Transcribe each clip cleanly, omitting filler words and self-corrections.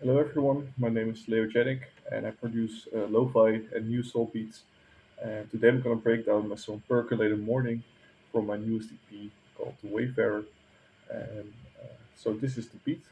Hello everyone, my name is Leo Janik and I produce lo-fi and new soul beats. And today I'm gonna break down my song Percolated Morning from my newest EP called The Wayfarer. And so this is the beat.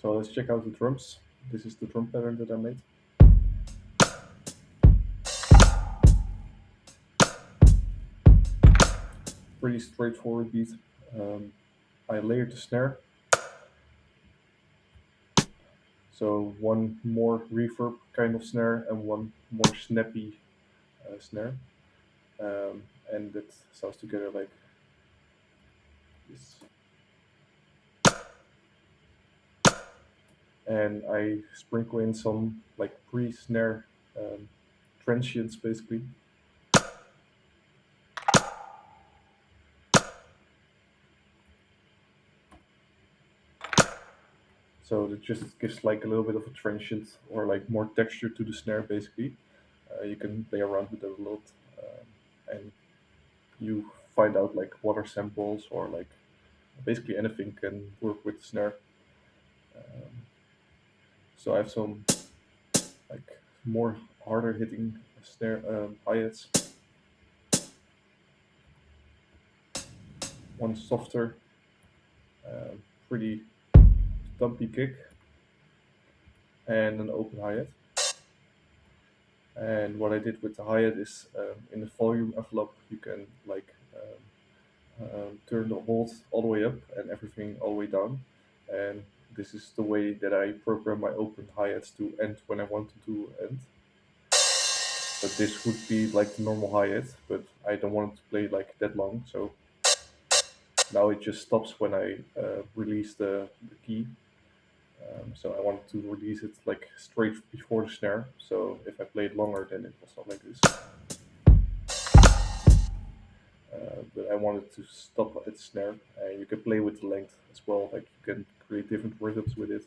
So let's check out the drums. This is the drum pattern that I made. Pretty straightforward beat. Um, I layered the snare. So one more reverb kind of snare and one more snappy snare. And that sounds together like this. And I sprinkle in some like pre-snare um, transients basically. So it just gives like a little bit of a transient or like more texture to the snare basically. You can play around with that a lot, and you find out like what are samples or like basically anything can work with the snare. Um, so I have some like more harder hitting snare hi-hats, one softer, pretty dumpy kick, and an open hi-hat. And what I did with the hi-hat is in the volume envelope you can like turn the hold all the way up and everything all the way down. And this is the way that I program my open hi-hats to end when I want it to end. But this would be like the normal hi-hat, but I don't want it to play like that long. So now it just stops when I release the key. So I wanted to release it like straight before the snare. So if I play it longer, then it will sound like this. But I wanted to stop at the snare. You can play with the length as well. Like you can create different rhythms with it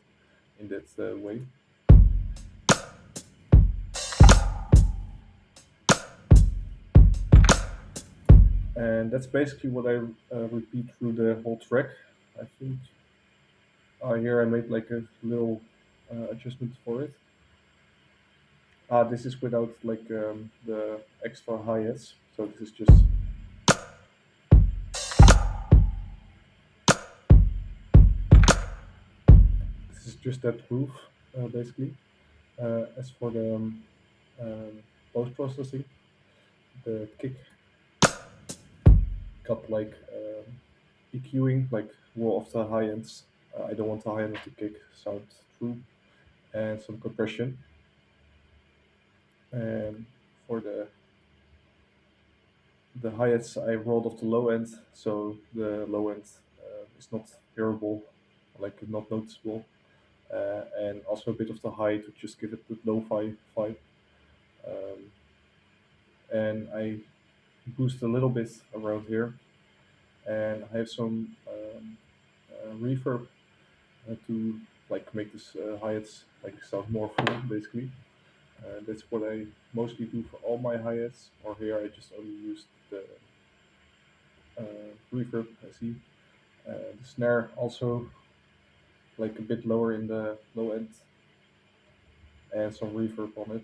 in that way. And that's basically what I repeat through the whole track. I think here I made like a little adjustment for it. This is without like the extra hi-hats. So this is just that groove basically. As for the post processing, the kick got like EQing, like more of the high ends. I don't want the high end of the kick sound through, and some compression. And for the hi-hats, I rolled off the low end, so the low end is not hearable, like not noticeable, and also a bit of the high to just give it the lo-fi vibe. Um, and I boost a little bit around here, and I have some reverb to like make this hi-hats like sound more full, basically. That's what I mostly do for all my hi-hats, or here I just only use the reverb, I see. The snare also like a bit lower in the low end and some reverb on it.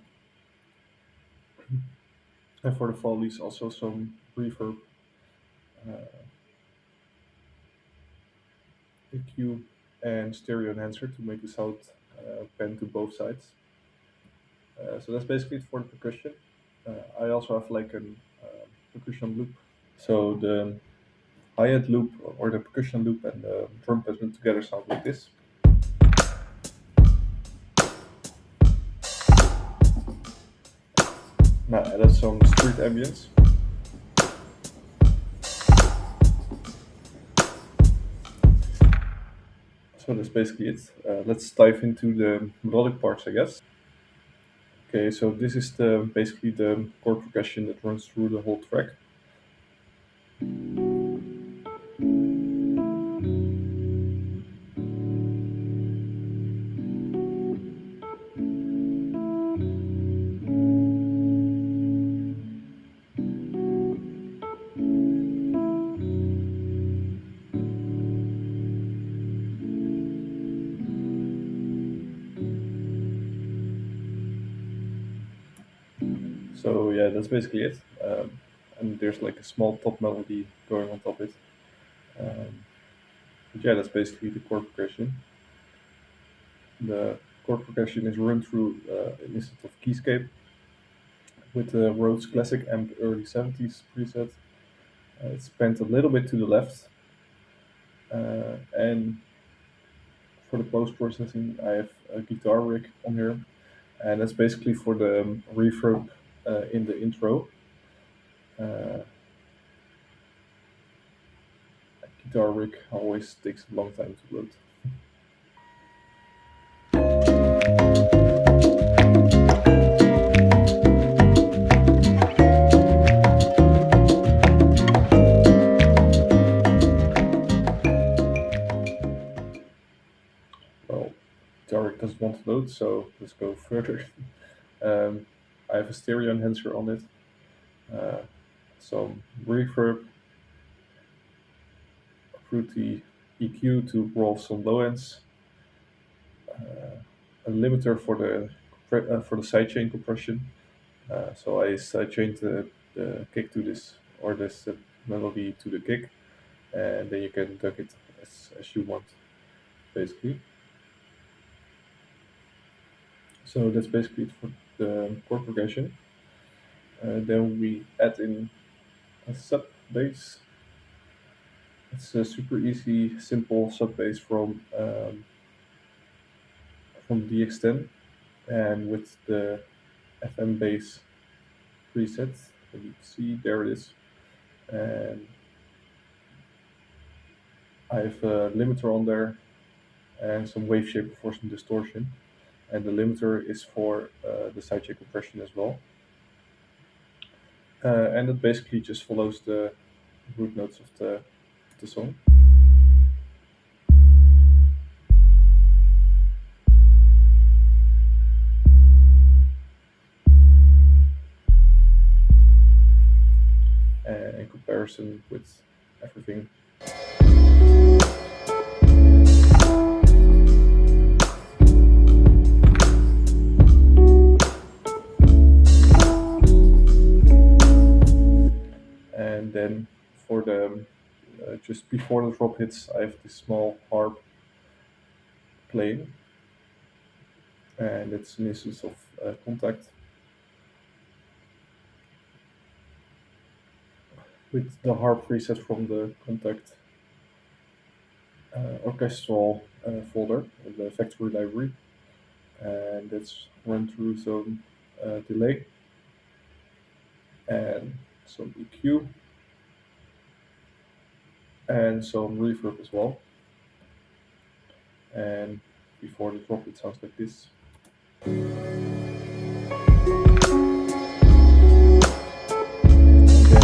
And for the follies also some reverb, EQ. and stereo enhancer to make the sound pan to both sides. So that's basically it for the percussion. I also have like an percussion loop. So the hi-hat loop or the percussion loop and the drum placement together sound like this. Now add some street ambience. So that's basically it. Let's dive into the melodic parts, I guess. Okay, so this is the basically the chord progression that runs through the whole track. So yeah, that's basically it. And there's like a small top melody going on top of it. Um, but yeah, that's basically the chord progression. The chord progression is run through an instance of Keyscape with the Rhodes Classic Amp early 70s preset. It's bent a little bit to the left. And for the post processing, I have a guitar rig on here. And that's basically for the reverb in the intro. Uh, Guitar rig always takes a long time to load. Well, guitar rig doesn't want to load, so let's go further. I have a stereo enhancer on it, uh, some reverb, fruity EQ to roll some low ends, a limiter for the sidechain compression. So I sidechained the kick to this or this melody to the kick, and then you can duck it as you want, basically. So that's basically it for the chord progression. Then we add in a sub bass. It's a super easy, simple sub bass from DX10, and with the FM bass preset. As you can see, there it is. And I have a limiter on there and some wave shaper for some distortion. And the limiter is for the sidechain compression as well. And it basically just follows the root notes of the song. In comparison with everything. And then for the just before the drop hits, I have this small harp playing, and it's an instance of Contact with the harp preset from the Contact orchestral folder in the factory library, and it's run through some delay and some EQ and some reverb as well. And before the drop, it sounds like this. Then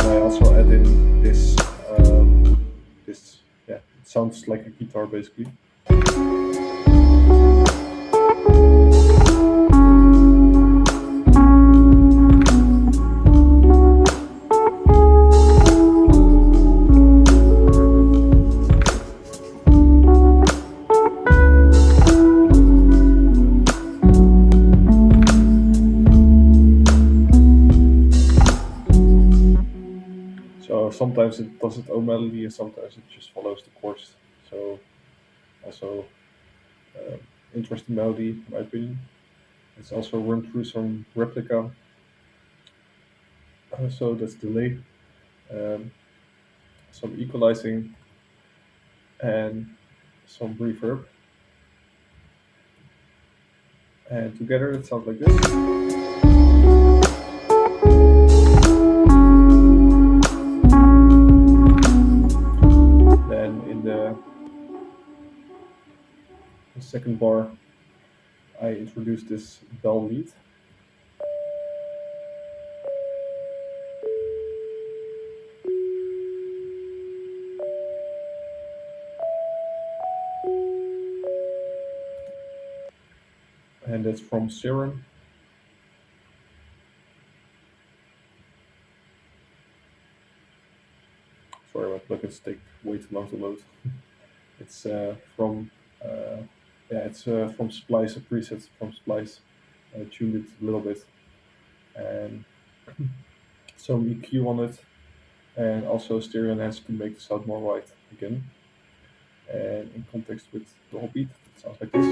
I also add in this, yeah, it sounds like a guitar basically. So sometimes it does its own melody and sometimes it just follows the chords. So also interesting melody, in my opinion. It's also run through some replica, so that's delay, um, some equalizing, and some reverb. And together it sounds like this. Then in the second bar, I introduce this bell lead. And that's from Siren. Sorry, my plugins take way too long to load. It's from yeah, it's from Splice, a preset from Splice. I tuned it a little bit, and some EQ on it, and also stereo enhance to make the sound more right again. And in context with the whole beat, it sounds like this.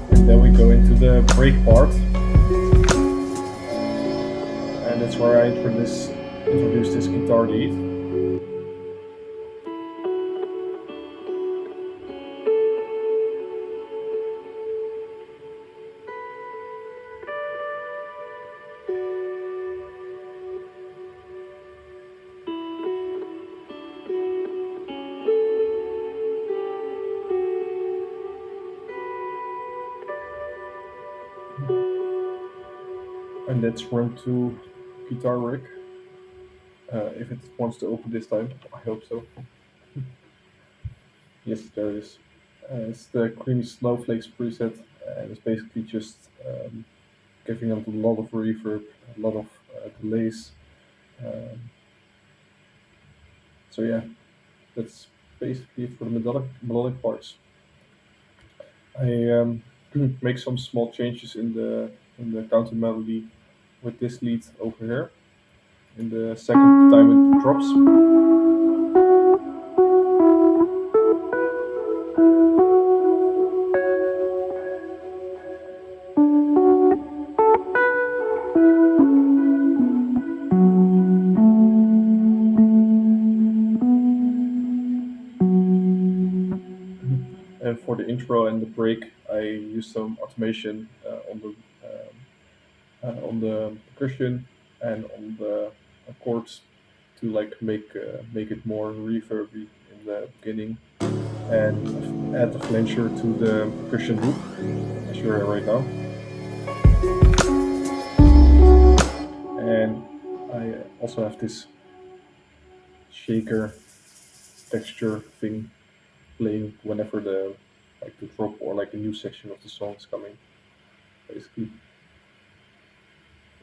And then we go into the break part, and that's where I introduce this guitar lead. And that's run to guitar rig. If it wants to open this time, I hope so. Yes, there it is. It's the Creamy Snowflakes preset, and it's basically just giving it a lot of reverb, a lot of delays. Um, so yeah, that's basically it for the melodic parts. I make some small changes in the counter melody with this lead over here. In the second time it drops, and for the intro and the break, I use some automation on the percussion and on the chords to like make it more reverby in the beginning, and add the flanger to the percussion loop as you're here right now. And I also have this shaker texture thing playing whenever the drop or like a new section of the song is coming, basically.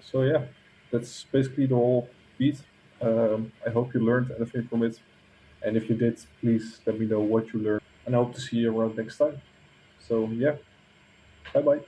So yeah, that's basically the whole beat. I hope you learned anything from it, and if you did, please let me know what you learned, and I hope to see you around next time. So yeah, bye bye.